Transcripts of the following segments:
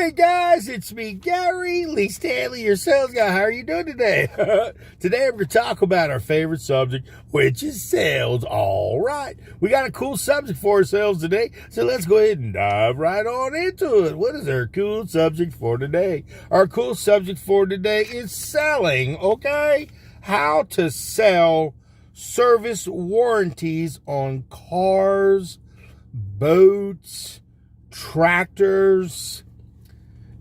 morning, guys. It's me, Gary Lee Stanley, your sales guy. How are you doing today? Today, I'm going to talk about our favorite subject, which is sales. All right. We got a cool subject for ourselves today, so let's go ahead and dive right on into it. What is our cool subject for today? Our cool subject for today is selling, okay? How to sell service warranties on cars, boats, tractors,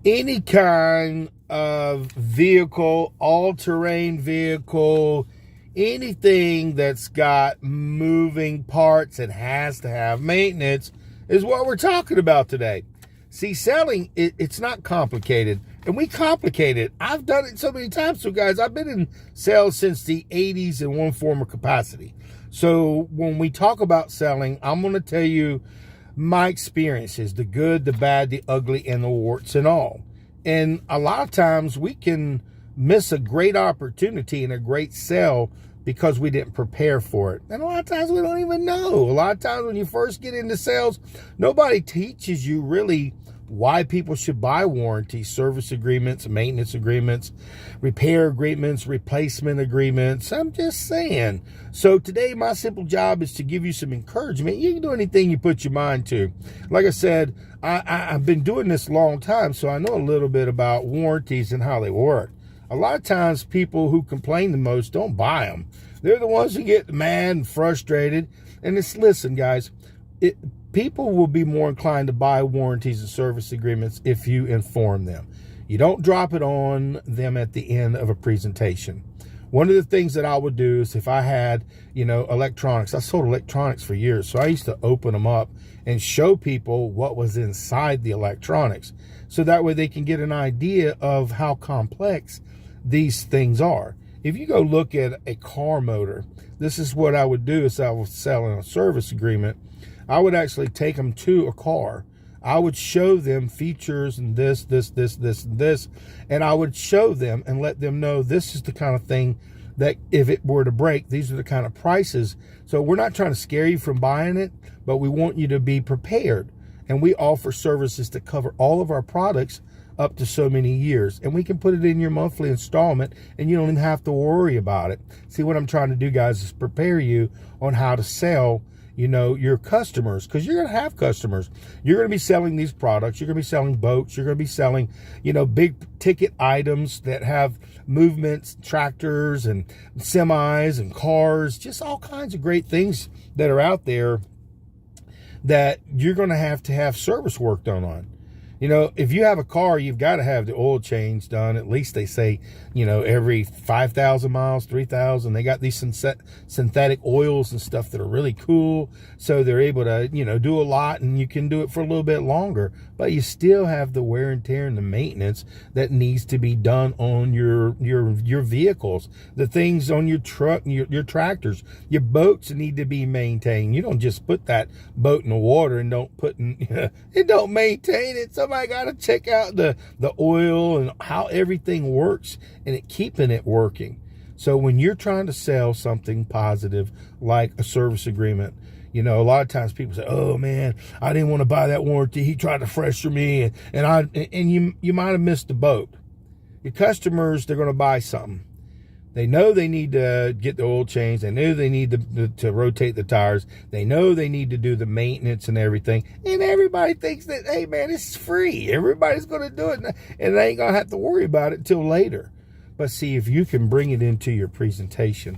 any kind of vehicle, all-terrain vehicle, anything that's got moving parts and has to have maintenance is what we're talking about today. See, selling, it's not complicated, and we complicate it. I've done it so many times. So, guys, I've been in sales since the 80s in one form or capacity. So when we talk about selling, I'm going to tell you my experiences, the good, the bad, the ugly, and the warts and all. And a lot of times we can miss a great opportunity and a great sale because we didn't prepare for it. And a lot of times we don't even know. A lot of times when you first get into sales, nobody teaches you really why people should buy warranties, service agreements, maintenance agreements, repair agreements, replacement agreements. I'm just saying. So today, my simple job is to give you some encouragement. You can do anything you put your mind to. Like I said, I've been doing this a long time, so I know a little bit about warranties and how they work. A lot of times, people who complain the most don't buy them. They're the ones who get mad and frustrated. And listen, guys, people will be more inclined to buy warranties and service agreements if you inform them. You don't drop it on them at the end of a presentation. One of the things that I would do is if I had, electronics, I sold electronics for years. So I used to open them up and show people what was inside the electronics. So that way they can get an idea of how complex these things are. If you go look at a car motor, this is what I would do is I would sell in a service agreement. I would actually take them to a car. I would show them features and this, and this. And I would show them and let them know this is the kind of thing that if it were to break, these are the kind of prices. So we're not trying to scare you from buying it, but we want you to be prepared. And we offer services to cover all of our products up to so many years. And we can put it in your monthly installment and you don't even have to worry about it. See, what I'm trying to do, guys, is prepare you on how to sell your customers, because you're going to have customers. You're going to be selling these products. You're going to be selling boats. You're going to be selling, big ticket items that have movements, tractors and semis and cars, just all kinds of great things that are out there that you're going to have service work done on. If you have a car, you've got to have the oil change done. At least they say, every 5,000 miles, 3,000. They got these synthetic oils and stuff that are really cool. So they're able to, do a lot, and you can do it for a little bit longer. But you still have the wear and tear and the maintenance that needs to be done on your vehicles. The things on your truck, your tractors, your boats need to be maintained. You don't just put that boat in the water and don't maintain it. Somebody got to check out the oil and how everything works and keeping it working. So when you're trying to sell something positive like a service agreement, a lot of times people say, "Oh man, I didn't want to buy that warranty. He tried to pressure me," and you might have missed the boat. Your customers, they're going to buy something. They know they need to get the oil changed. They know they need to rotate the tires. They know they need to do the maintenance and everything. And everybody thinks that, hey, man, it's free. Everybody's going to do it. And they ain't going to have to worry about it till later. But see, if you can bring it into your presentation.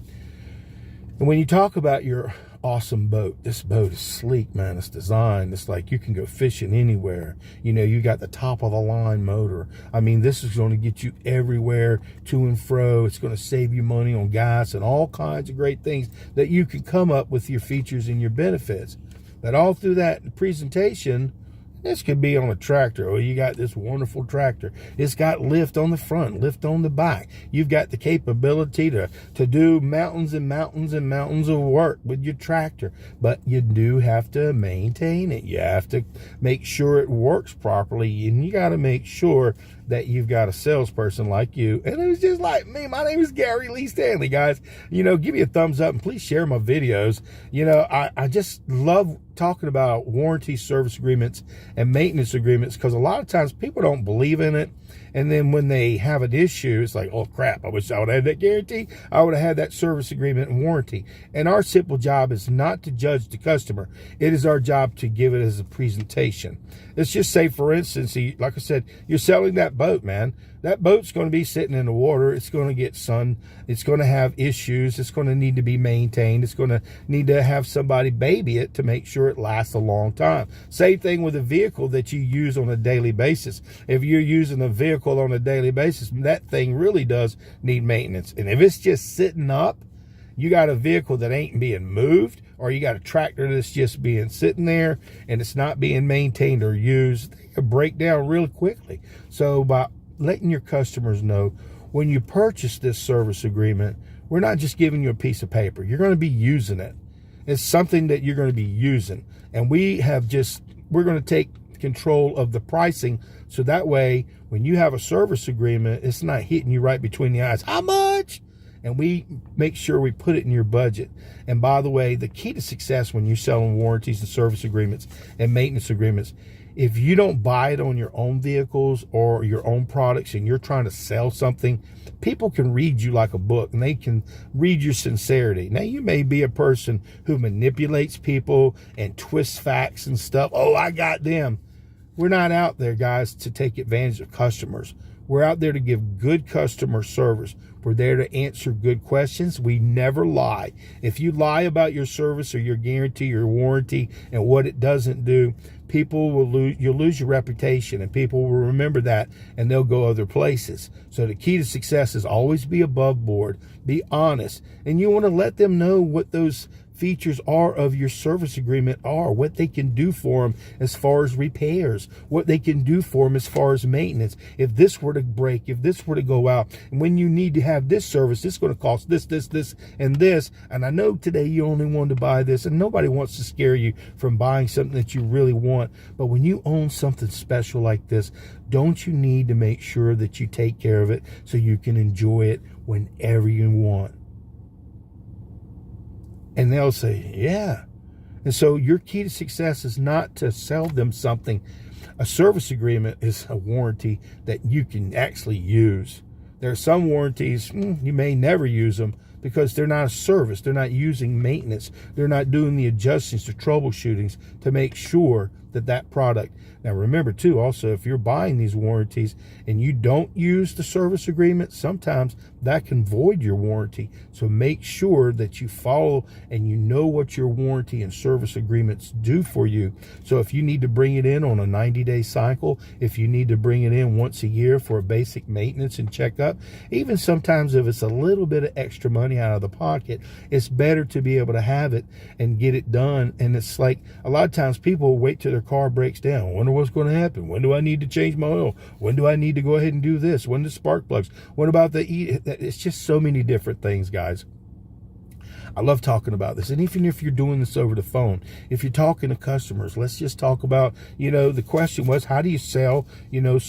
And when you talk about your awesome boat, this boat is sleek, man. It's designed. It's like you can go fishing anywhere. You got the top of the line motor. I mean, this is going to get you everywhere to and fro. It's going to save you money on gas and all kinds of great things that you can come up with your features and your benefits. But all through that presentation, this could be on a tractor. Oh, you got this wonderful tractor. It's got lift on the front, lift on the back. You've got the capability to do mountains and mountains and mountains of work with your tractor. But you do have to maintain it. You have to make sure it works properly. And you got to make sure that you've got a salesperson like you. And it was just like me. My name is Gary Lee Stanley, guys. Give me a thumbs up and please share my videos. I just love talking about warranty, service agreements, and maintenance agreements, because a lot of times people don't believe in it. And then when they have an issue, it's like, oh crap, I wish I would have had that guarantee. I would have had that service agreement and warranty. And our simple job is not to judge the customer. It is our job to give it as a presentation. Let's just say, for instance, like I said, you're selling that boat, man. That boat's going to be sitting in the water. It's going to get sun. It's going to have issues. It's going to need to be maintained. It's going to need to have somebody baby it to make sure it lasts a long time. Same thing with a vehicle that you use on a daily basis. If you're using a vehicle on a daily basis, that thing really does need maintenance. And if it's just sitting up, you got a vehicle that ain't being moved, or you got a tractor that's just being sitting there and it's not being maintained or used, it could break down really quickly. So by letting your customers know, when you purchase this service agreement, we're not just giving you a piece of paper. You're going to be using it. It's something that you're going to be using. And we're going to take control of the pricing, so that way when you have a service agreement, it's not hitting you right between the eyes. How much? And we make sure we put it in your budget. And by the way, the key to success when you're selling warranties and service agreements and maintenance agreements, if you don't buy it on your own vehicles or your own products and you're trying to sell something, people can read you like a book and they can read your sincerity. Now, you may be a person who manipulates people and twists facts and stuff. Oh, I got them. We're not out there, guys, to take advantage of customers. We're out there to give good customer service. We're there to answer good questions. We never lie. If you lie about your service or your guarantee or warranty and what it doesn't do, people will you'll lose your reputation, and people will remember that, and they'll go other places. So the key to success is always be above board, be honest, and you want to let them know what those features are of your service agreement are, what they can do for them as far as repairs, what they can do for them as far as maintenance. If this were to break, if this were to go out, and when you need to have this service, it's going to cost this, and this. And I know today you only want to buy this, and nobody wants to scare you from buying something that you really want. But when you own something special like this, don't you need to make sure that you take care of it so you can enjoy it whenever you want? And they'll say, yeah. And so your key to success is not to sell them something. A service agreement is a warranty that you can actually use. There are some warranties, you may never use them because they're not a service. They're not using maintenance. They're not doing the adjustments to troubleshootings to make sure that product. Now remember too, also, if you're buying these warranties and you don't use the service agreement, sometimes that can void your warranty. So make sure that you follow and you know what your warranty and service agreements do for you. So if you need to bring it in on a 90-day cycle, if you need to bring it in once a year for a basic maintenance and checkup, even sometimes if it's a little bit of extra money out of the pocket, it's better to be able to have it and get it done. And it's like a lot of times people wait till their car breaks down. Wonder what's going to happen. When do I need to change my oil? When do I need to go ahead and do this? When the spark plugs? What about it's just so many different things, guys. I love talking about this. And even if you're doing this over the phone, if you're talking to customers, let's just talk about, the question was, how do you sell,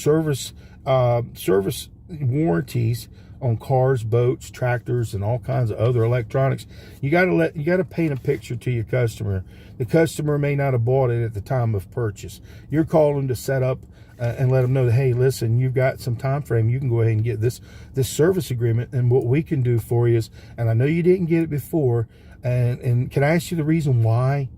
service warranties on cars, boats, tractors, and all kinds of other electronics? You got to paint a picture to your customer. The customer may not have bought it at the time of purchase. You're calling to set up and let them know that, hey, listen, you've got some time frame. You can go ahead and get this service agreement, and what we can do for you is, and I know you didn't get it before, and can I ask you the reason why?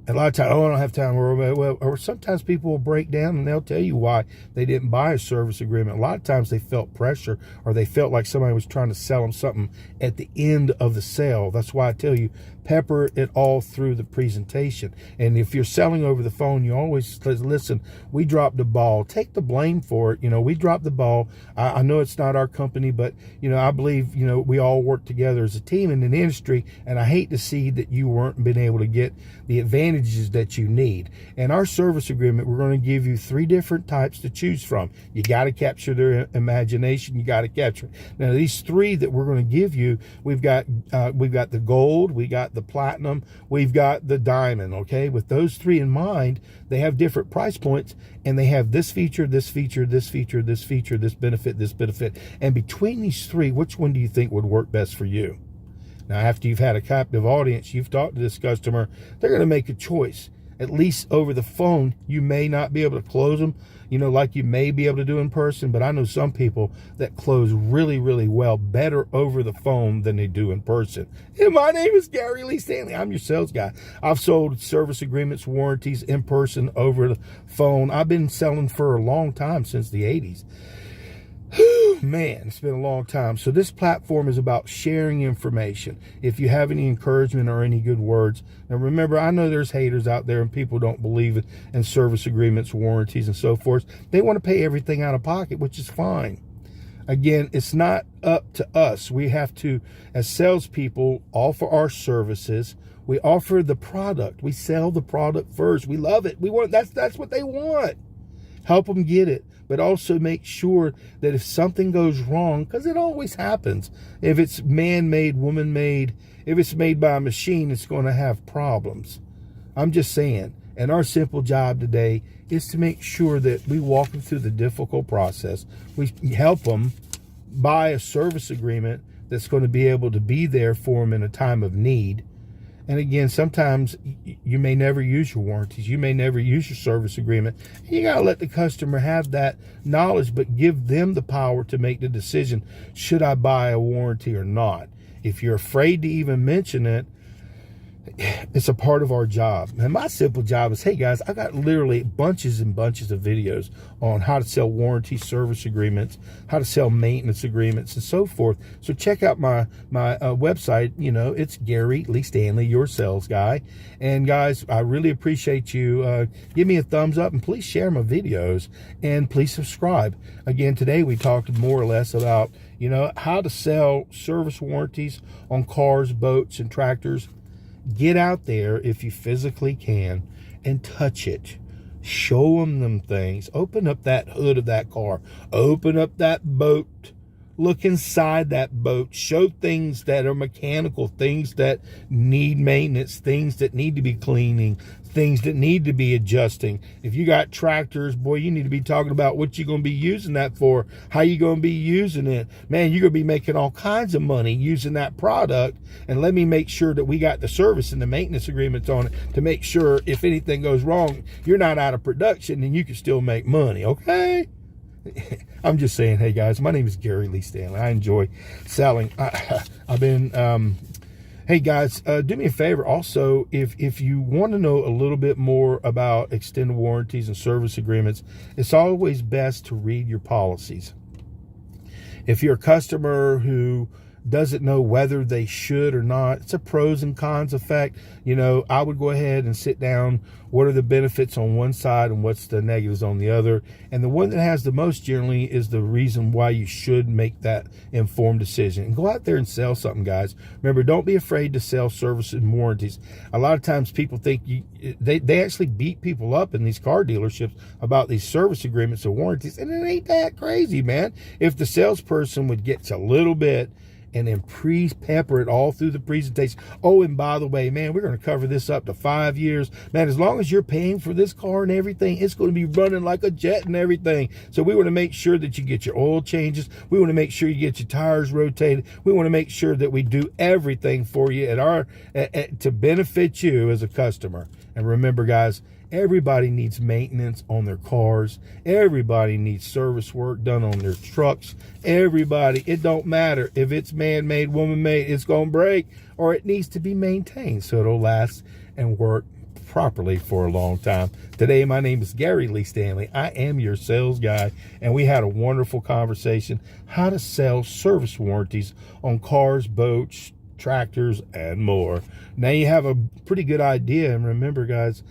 And a lot of times, I don't have time. Or sometimes people will break down and they'll tell you why they didn't buy a service agreement. A lot of times they felt pressure, or they felt like somebody was trying to sell them something at the end of the sale. That's why I tell you, pepper it all through the presentation. And if you're selling over the phone, you always listen, we dropped the ball. Take the blame for it. We dropped the ball. I know it's not our company, but, I believe, we all work together as a team in an industry, and I hate to see that you weren't been able to get the advantages that you need. And our service agreement, we're going to give you 3 different types to choose from. You got to capture their imagination. You got to capture it. Now, these 3 that we're going to give you, we've got the gold, we got the platinum, we've got the diamond. Okay, with those 3 in mind, they have different price points, and they have this feature, this feature, this feature, this feature, this benefit, and between these 3, which one do you think would work best for you? Now, after you've had a captive audience, you've talked to this customer, they're going to make a choice. At least over the phone, you may not be able to close them, like you may be able to do in person. But I know some people that close really, really well, better over the phone than they do in person. And my name is Gary Lee Stanley. I'm your sales guy. I've sold service agreements, warranties in person, over the phone. I've been selling for a long time, since the 80s. Man, it's been a long time. So this platform is about sharing information. If you have any encouragement or any good words, and remember, I know there's haters out there and people don't believe in service agreements, warranties, and so forth. They want to pay everything out of pocket, which is fine. Again, it's not up to us. We have to, as salespeople, offer our services. We offer the product. We sell the product first. We love it. We want that's what they want. Help them get it, but also make sure that if something goes wrong, because it always happens, if it's man-made, woman-made, if it's made by a machine, it's going to have problems. I'm just saying. And our simple job today is to make sure that we walk them through the difficult process. We help them buy a service agreement that's going to be able to be there for them in a time of need. And again, sometimes you may never use your warranties. You may never use your service agreement. You got to let the customer have that knowledge, but give them the power to make the decision, should I buy a warranty or not? If you're afraid to even mention it, it's a part of our job. And my simple job is, hey guys, I got literally bunches and bunches of videos on how to sell warranty service agreements, how to sell maintenance agreements, and so forth. So check out my website. It's Gary Lee Stanley, your sales guy. And guys, I really appreciate you. Give me a thumbs up and please share my videos and please subscribe. Again, today we talked more or less about, how to sell service warranties on cars, boats, and tractors. Get out there if you physically can and touch it. Show them things. Open up that hood of that car. Open up that boat. Look inside that boat. Show things that are mechanical, things that need maintenance, things that need to be cleaning, things that need to be adjusting. If you got tractors, boy, you need to be talking about what you're going to be using that for, how you're going to be using it. Man, you're going to be making all kinds of money using that product. And let me make sure that we got the service and the maintenance agreements on it to make sure if anything goes wrong, you're not out of production and you can still make money, okay? I'm just saying, hey guys, my name is Gary Lee Stanley. I enjoy selling. I've been, hey guys, do me a favor. Also, if you want to know a little bit more about extended warranties and service agreements, it's always best to read your policies. If you're a customer who doesn't know whether they should or not, it's a pros and cons effect. I would go ahead and sit down. What are the benefits on one side and what's the negatives on the other? And the one that has the most generally is the reason why you should make that informed decision. And go out there and sell something, guys. Remember, don't be afraid to sell service and warranties. A lot of times people think they actually beat people up in these car dealerships about these service agreements and warranties. And it ain't that crazy, man. If the salesperson would get a little bit and then pepper it all through the presentation. Oh, and by the way, man, we're going to cover this up to 5 years. Man, as long as you're paying for this car and everything, it's going to be running like a jet and everything. So we want to make sure that you get your oil changes. We want to make sure you get your tires rotated. We want to make sure that we do everything for you to benefit you as a customer. And remember, guys, everybody needs maintenance on their cars. Everybody needs service work done on their trucks. Everybody, it don't matter if it's man-made, woman-made, it's going to break or it needs to be maintained so it'll last and work properly for a long time. Today, my name is Gary Lee Stanley. I am your sales guy, and we had a wonderful conversation how to sell service warranties on cars, boats, tractors, and more. Now you have a pretty good idea. And remember, guys,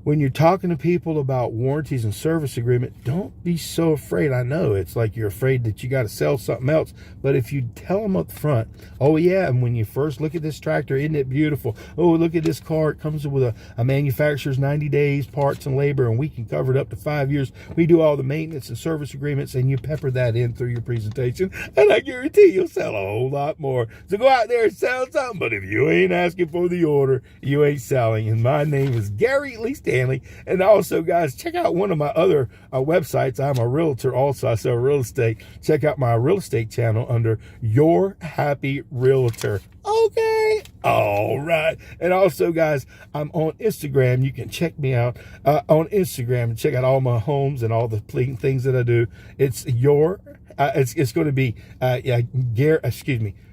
when you're talking to people about warranties and service agreement, don't be so afraid. I know it's like you're afraid that you got to sell something else, but if you tell them up front, oh yeah, and when you first look at this tractor, isn't it beautiful? Oh, look at this car. It comes with a manufacturer's 90 days, parts and labor, and we can cover it up to 5 years. We do all the maintenance and service agreements, and you pepper that in through your presentation, and I guarantee you'll sell a whole lot more. So go out there and sell something, but if you ain't asking for the order, you ain't selling. And my name is Gary Lee Stanley. Stanley. And also, guys, check out one of my other websites. I'm a realtor also. I sell real estate. Check out my real estate channel under Your Happy Realtor. Okay. All right. And also, guys, I'm on Instagram. You can check me out on Instagram and check out all my homes and all the things that I do. It's it's going to be,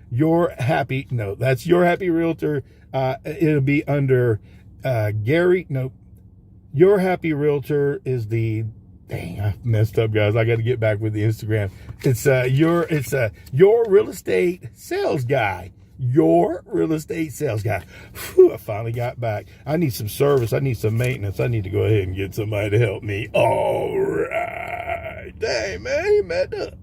Your Happy, no, that's Your Happy Realtor. It'll be under Your Happy Realtor is the, dang, I messed up, guys. I got to get back with the Instagram. It's Your Real Estate Sales Guy. Your Real Estate Sales Guy. Whew, I finally got back. I need some service. I need some maintenance. I need to go ahead and get somebody to help me. All right. Dang, man, you messed up.